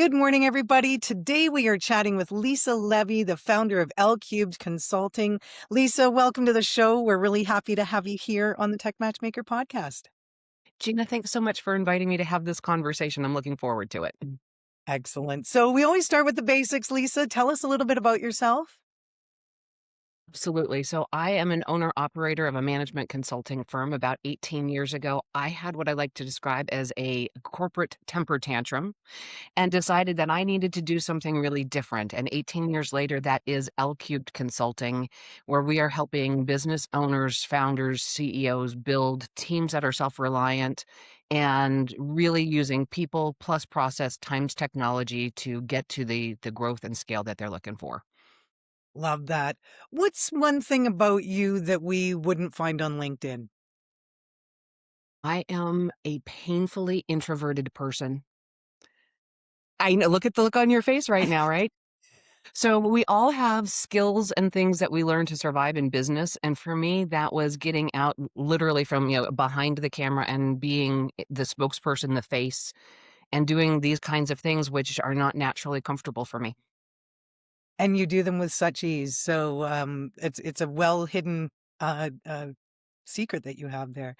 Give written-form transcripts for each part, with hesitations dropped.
Good morning, everybody. Today we are chatting with Lisa Levy, the founder of LCubed Consulting. Lisa, welcome to the show. We're really happy to have you here on the Tech Matchmaker podcast. Gina, thanks so much for inviting me to have this conversation. I'm looking forward to it. Excellent. So we always start with the basics. Lisa, tell us a little bit about yourself. Absolutely. So I am an owner operator of a management consulting firm. About 18 years ago, I had what I like to describe as a corporate temper tantrum and decided that I needed to do something really different. And 18 years later, that is LCubed Consulting, where we are helping business owners, founders, CEOs build teams that are self-reliant and really using people plus process times technology to get to the growth and scale that they're looking for. Love that. What's one thing about you that we wouldn't find on LinkedIn? I am a painfully introverted person. I know, look at the look on your face right now, right? So we all have skills and things that we learn to survive in business. And for me, that was getting out literally from, behind the camera and being the spokesperson, the face, and doing these kinds of things, which are not naturally comfortable for me. And you do them with such ease. So it's a well hidden secret that you have there.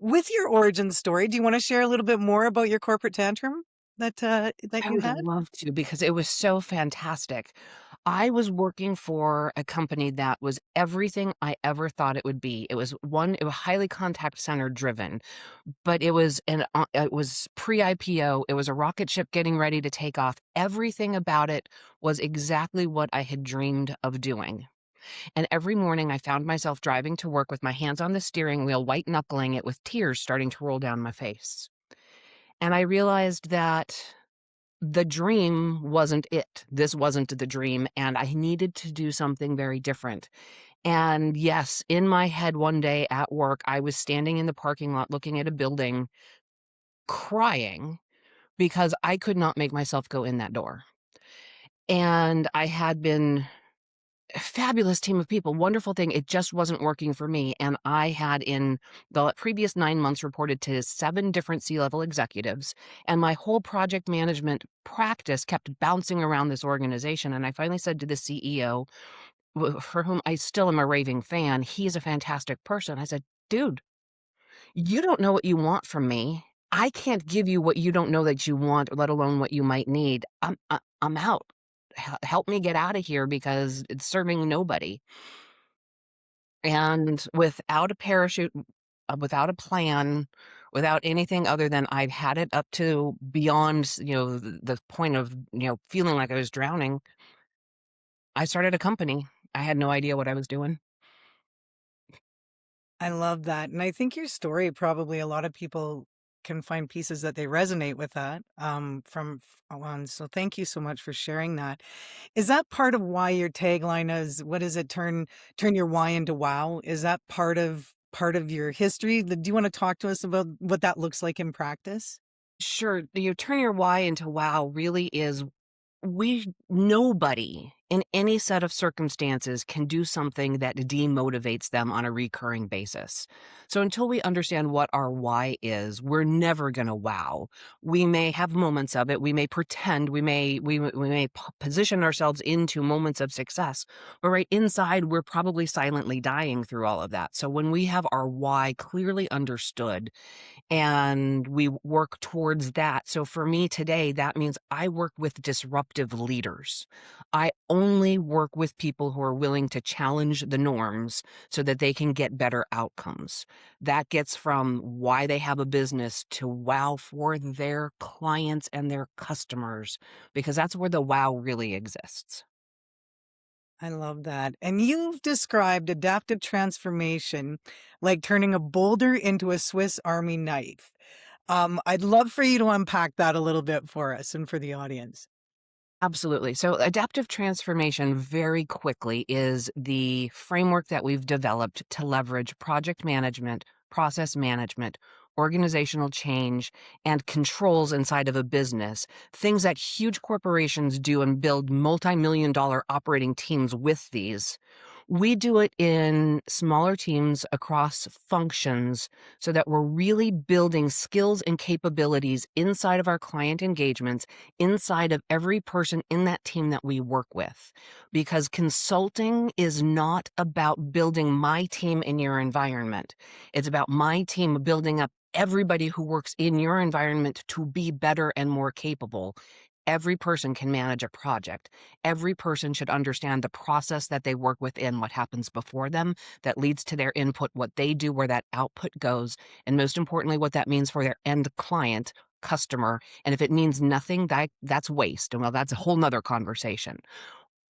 With your origin story, do you want to share a little bit more about your corporate tantrum that I you would had? love to because it was so fantastic. I was working for a company that was everything I ever thought it would be. It was highly contact center driven, but it was pre-IPO. It was a rocket ship getting ready to take off. Everything about it was exactly what I had dreamed of doing. And every morning I found myself driving to work with my hands on the steering wheel, white knuckling it with tears starting to roll down my face. And I realized that the dream wasn't it. This wasn't the dream, and I needed to do something very different. And yes, in my head one day at work, I was standing in the parking lot looking at a building, crying because I could not make myself go in that door. And I had been a fabulous team of people, wonderful thing. It just wasn't working for me. And I had in the previous 9 months reported to 7 different C-level executives. And my whole project management practice kept bouncing around this organization. And I finally said to the CEO, for whom I still am a raving fan, he's a fantastic person. I said, dude, you don't know what you want from me. I can't give you what you don't know that you want, let alone what you might need. I'm out. Help me get out of here because it's serving nobody. And without a parachute, without a plan, without anything other than I've had it up to beyond, the point of, feeling like I was drowning, I started a company. I had no idea what I was doing. I love that. And I think your story, probably a lot of people can find pieces that they resonate with that on. So thank you so much for sharing that. Is that part of why your tagline is, what is it? Turn your why into wow. Is that part of your history? Do you want to talk to us about what that looks like in practice? Sure, you turn your why into wow really is nobody in any set of circumstances can do something that demotivates them on a recurring basis. So until we understand what our why is, we're never going to wow. We may have moments of it. We may pretend. We may position ourselves into moments of success, but right inside, we're probably silently dying through all of that. So when we have our why clearly understood, and we work towards that. So for me today, that means I work with disruptive leaders. I only work with people who are willing to challenge the norms so that they can get better outcomes. That gets from why they have a business to wow for their clients and their customers, because that's where the wow really exists. I love that. And you've described adaptive transformation like turning a boulder into a Swiss Army knife. I'd love for you to unpack that a little bit for us and for the audience. Absolutely. So, adaptive transformation, very quickly, is the framework that we've developed to leverage project management, process management, organizational change, and controls inside of a business. Things that huge corporations do and build multi-million-dollar operating teams with these. We do it in smaller teams across functions so that we're really building skills and capabilities inside of our client engagements, inside of every person in that team that we work with. Because consulting is not about building my team in your environment. It's about my team building up everybody who works in your environment to be better and more capable. Every person can manage a project. Every person should understand the process that they work within, what happens before them that leads to their input, what they do, where that output goes, and most importantly, what that means for their end client, customer. And if it means nothing, that's waste. And well, that's a whole nother conversation.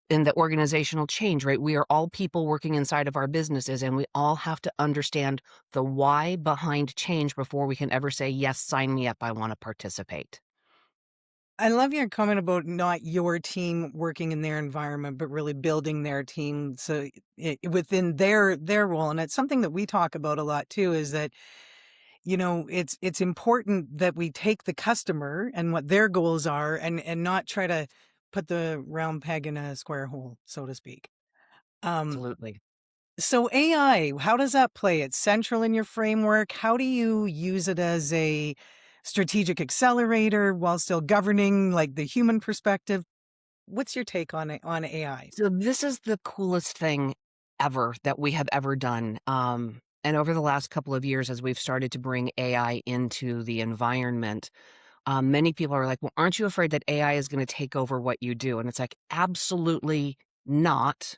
In the organizational change, right? We are all people working inside of our businesses, and we all have to understand the why behind change before we can ever say, yes, sign me up, I want to participate. I love your comment about not your team working in their environment, but really building their team so within their role. And it's something that we talk about a lot too. Is that it's important that we take the customer and what their goals are, and not try to put the round peg in a square hole, so to speak. Um, Absolutely. so AI, how does that play? It's central in your framework. How do you use it as a strategic accelerator while still governing like the human perspective? What's your take on it, on AI? So this is the coolest thing ever that we have ever done. And over the last couple of years, as we've started to bring AI into the environment, many people are like, well, aren't you afraid that AI is going to take over what you do? And it's like, absolutely not.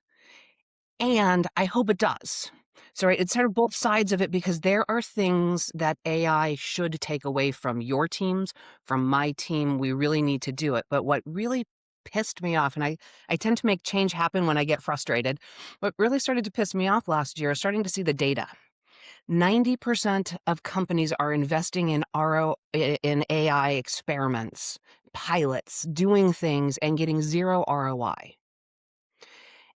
And I hope it does. So, right, it's sort of both sides of it because there are things that AI should take away from your teams, from my team. We really need to do it. But what really pissed me off, and I tend to make change happen when I get frustrated. What really started to piss me off last year is starting to see the data. 90% of companies are investing in in AI experiments, pilots, doing things, and getting zero ROI.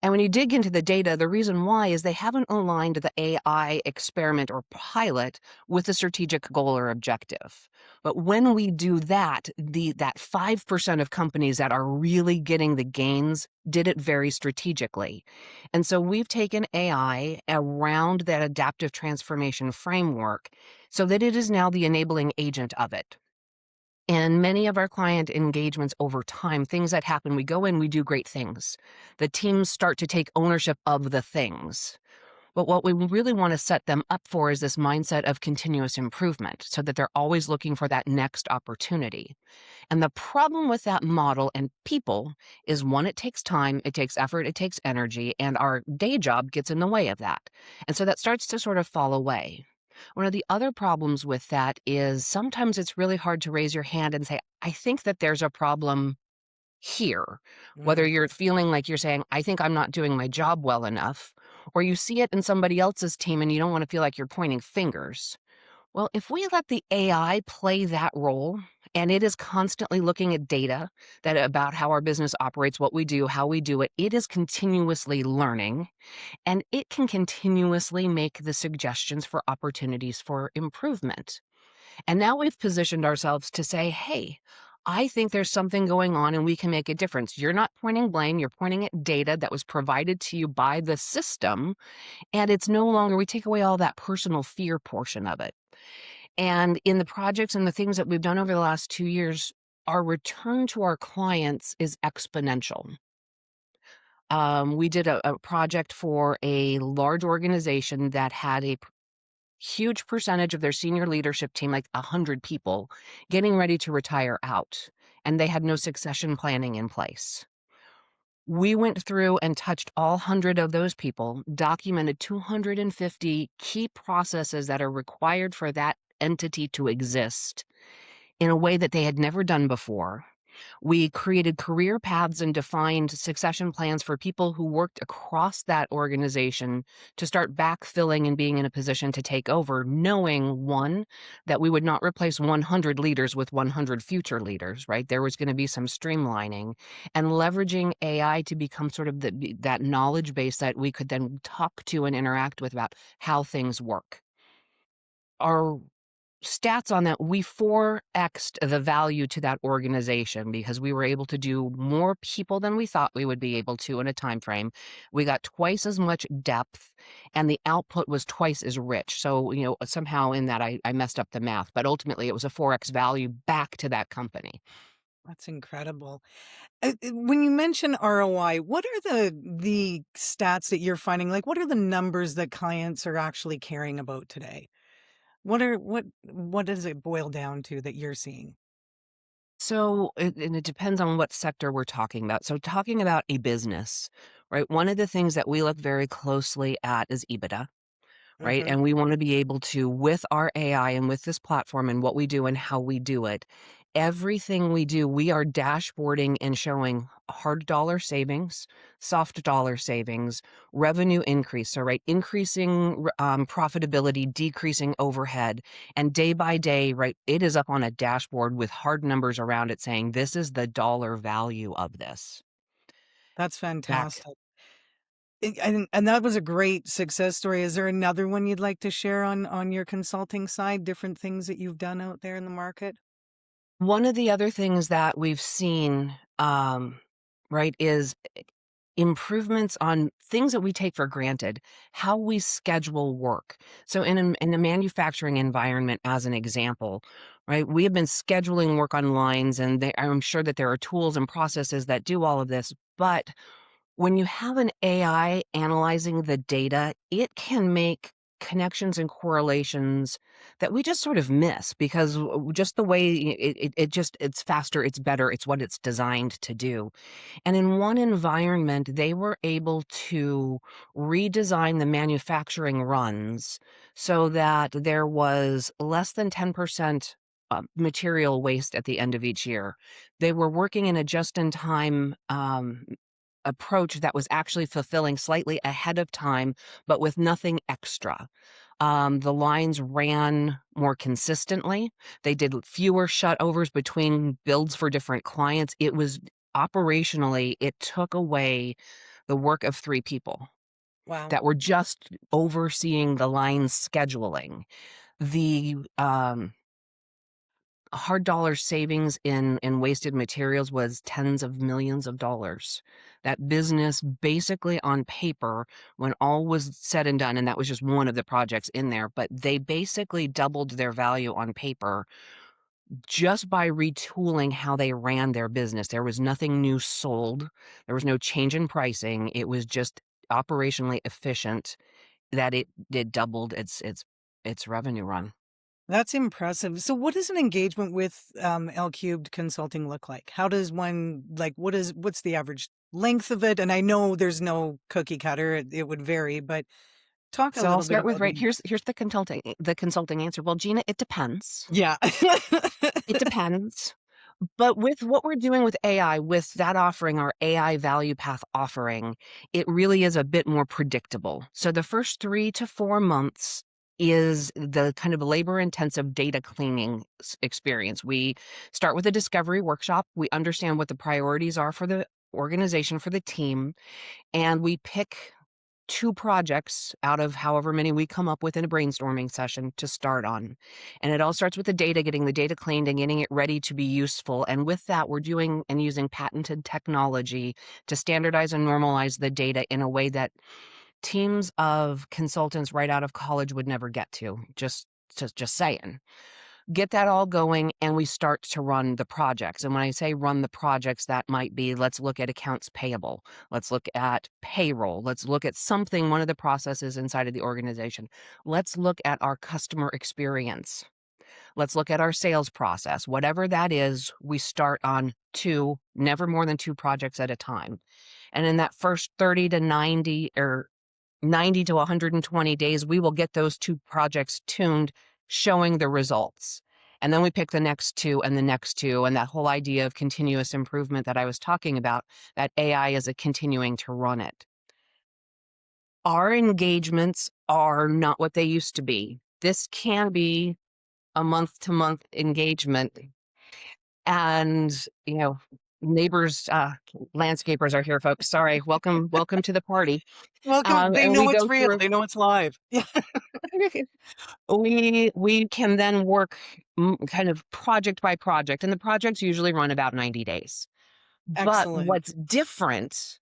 And when you dig into the data, the reason why is they haven't aligned the AI experiment or pilot with a strategic goal or objective. But when we do that, that 5% of companies that are really getting the gains did it very strategically. And so we've taken AI around that adaptive transformation framework so that it is now the enabling agent of it. And many of our client engagements over time, things that happen, we go in, we do great things. The teams start to take ownership of the things. But what we really want to set them up for is this mindset of continuous improvement so that they're always looking for that next opportunity. And the problem with that model and people is one, it takes time, it takes effort, it takes energy, and our day job gets in the way of that. And so that starts to sort of fall away. One of the other problems with that is sometimes it's really hard to raise your hand and say, I think that there's a problem here. Whether Mm. you're feeling like you're saying, I think I'm not doing my job well enough, or you see it in somebody else's team and you don't want to feel like you're pointing fingers. Well, if we let the AI play that role, and it is constantly looking at data that about how our business operates, what we do, how we do it, it is continuously learning and it can continuously make the suggestions for opportunities for improvement. And now we've positioned ourselves to say, hey, I think there's something going on and we can make a difference. You're not pointing blame, you're pointing at data that was provided to you by the system. And it's no longer, we take away all that personal fear portion of it. And in the projects and the things that we've done over the last 2 years, our return to our clients is exponential. We did a project for a large organization that had a huge percentage of their senior leadership team, like 100 people, getting ready to retire out, and they had no succession planning in place. We went through and touched all 100 of those people, documented 250 key processes that are required for that entity to exist in a way that they had never done before. We created career paths and defined succession plans for people who worked across that organization to start backfilling and being in a position to take over, knowing one, that we would not replace 100 leaders with 100 future leaders, right? There was going to be some streamlining and leveraging AI to become sort of that knowledge base that we could then talk to and interact with about how things work. Our stats on that, we 4x'd the value to that organization because we were able to do more people than we thought we would be able to in a time frame. We got twice as much depth, and the output was twice as rich. So, somehow in that I messed up the math, but ultimately it was a 4x value back to that company. That's incredible. When you mention ROI, what are the stats that you're finding? Like, what are the numbers that clients are actually caring about today? What does it boil down to that you're seeing? So, and it depends on what sector we're talking about. So, talking about a business, right? One of the things that we look very closely at is EBITDA, right? Mhm. And we want to be able to, with our AI and with this platform and what we do and how we do it, everything we do, we are dashboarding and showing hard dollar savings, soft dollar savings, revenue increase. So, right, increasing profitability, decreasing overhead. And day by day, right, it is up on a dashboard with hard numbers around it saying, this is the dollar value of this. That's Back fantastic. And that was a great success story. Is there another one you'd like to share on your consulting side, different things that you've done out there in the market? One of the other things that we've seen, right, is improvements on things that we take for granted, how we schedule work. So in a manufacturing environment, as an example, right, we have been scheduling work on lines, and I'm sure that there are tools and processes that do all of this, but when you have an AI analyzing the data, it can make connections and correlations that we just sort of miss because just the way it's faster, it's better, it's what it's designed to do. And in one environment, they were able to redesign the manufacturing runs so that there was less than 10% material waste at the end of each year. They were working in a just in time approach that was actually fulfilling slightly ahead of time, but with nothing extra. The lines ran more consistently. They did fewer shutovers between builds for different clients. It was operationally, it took away the work of 3 people Wow. that were just overseeing the line's scheduling. The, hard dollar savings in wasted materials was tens of millions of dollars. That business basically on paper, when all was said and done, and that was just one of the projects in there, but they basically doubled their value on paper just by retooling how they ran their business. There was nothing new sold. There was no change in pricing. It was just operationally efficient that it did doubled its revenue run. That's impressive. So what does an engagement with LCubed Consulting look like? How does one like what's the average length of it? And I know there's no cookie cutter, it would vary, but talk a So I'll little bit start with about right here's the consulting answer. Well, Gina, it depends. yeah. It depends. But with what we're doing with AI, with that offering, our AI value path offering, it really is a bit more predictable. So the first 3 to 4 months is the kind of labor intensive data cleaning experience. We start with a discovery workshop. We understand what the priorities are for the organization, for the team, and we pick 2 projects out of however many we come up with in a brainstorming session to start on. And it all starts with the data, getting the data cleaned and getting it ready to be useful. And with that, we're doing and using patented technology to standardize and normalize the data in a way that teams of consultants right out of college would never get to. Just saying. Get that all going, and we start to run the projects. And when I say run the projects, that might be, let's look at accounts payable. Let's look at payroll. Let's look at something, one of the processes inside of the organization. Let's look at our customer experience. Let's look at our sales process. Whatever that is, we start on 2, never more than 2 projects at a time. And in that first 30 to 90 or 90 to 120 days, we will get those 2 projects tuned, showing the results. And then we pick the next 2 and the next 2, and that whole idea of continuous improvement that I was talking about, that AI is a continuing to run it. Our engagements are not what they used to be. This can be a month to month engagement, and, neighbors, landscapers are here, folks. Sorry. Welcome to the party. Welcome. They And we know it's go real. through They know it's live. Yeah. we can then work kind of project by project, and the projects usually run about 90 days. But Excellent. what's different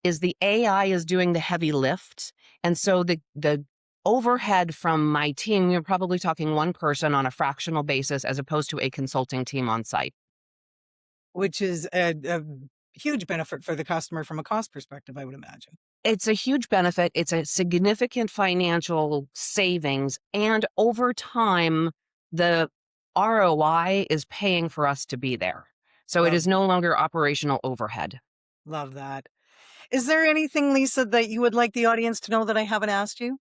is the AI is doing the heavy lift, and so the overhead from my team, you're probably talking one person on a fractional basis as opposed to a consulting team on site. Which is a huge benefit for the customer from a cost perspective, I would imagine. It's a huge benefit. It's a significant financial savings, and over time, the ROI is paying for us to be there. So it Love is no longer operational overhead. love that. Is there anything, Lisa, that you would like the audience to know that I haven't asked you?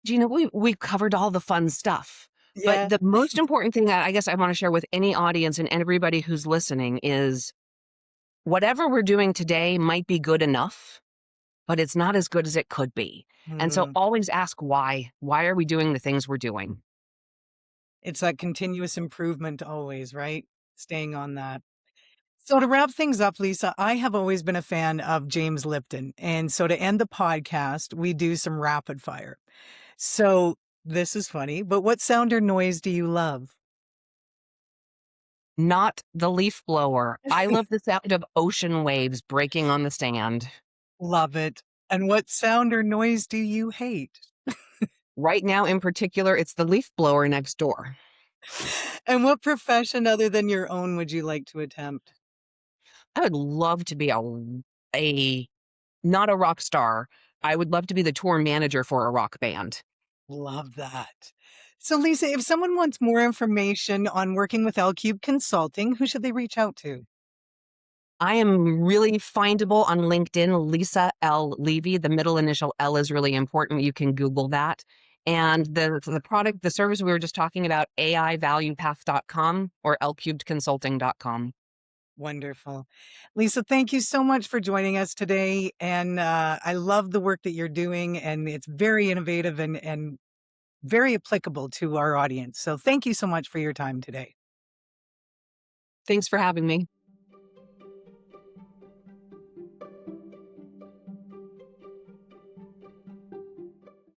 Gina, we've covered all the fun stuff. But Yeah. the most important thing that I guess I want to share with any audience and everybody who's listening is whatever we're doing today might be good enough, but it's not as good as it could be. And so Mm. always ask why. Why are we doing the things we're doing? It's that continuous improvement always, right? Staying on that. So to wrap things up, Lisa, I have always been a fan of James Lipton. And so to end the podcast, we do some rapid fire. So this is funny, but what sound or noise do you love? Not the leaf blower. I love the sound of ocean waves breaking on the sand. Love it. And what sound or noise do you hate? Right now, in particular, it's the leaf blower next door. And what profession other than your own would you like to attempt? I would love to be a not a rock star. I would love to be the tour manager for a rock band. Love that. So, Lisa, if someone wants more information on working with LCubed Consulting, who should they reach out to? I am really findable on LinkedIn, Lisa L. Levy. The middle initial L is really important. You can Google that. And the product, the service we were just talking about, AIValuePath.com or LCubedConsulting.com. Wonderful. Lisa, thank you so much for joining us today. And I love the work that you're doing, and it's very innovative and very applicable to our audience. So, thank you so much for your time today. Thanks for having me.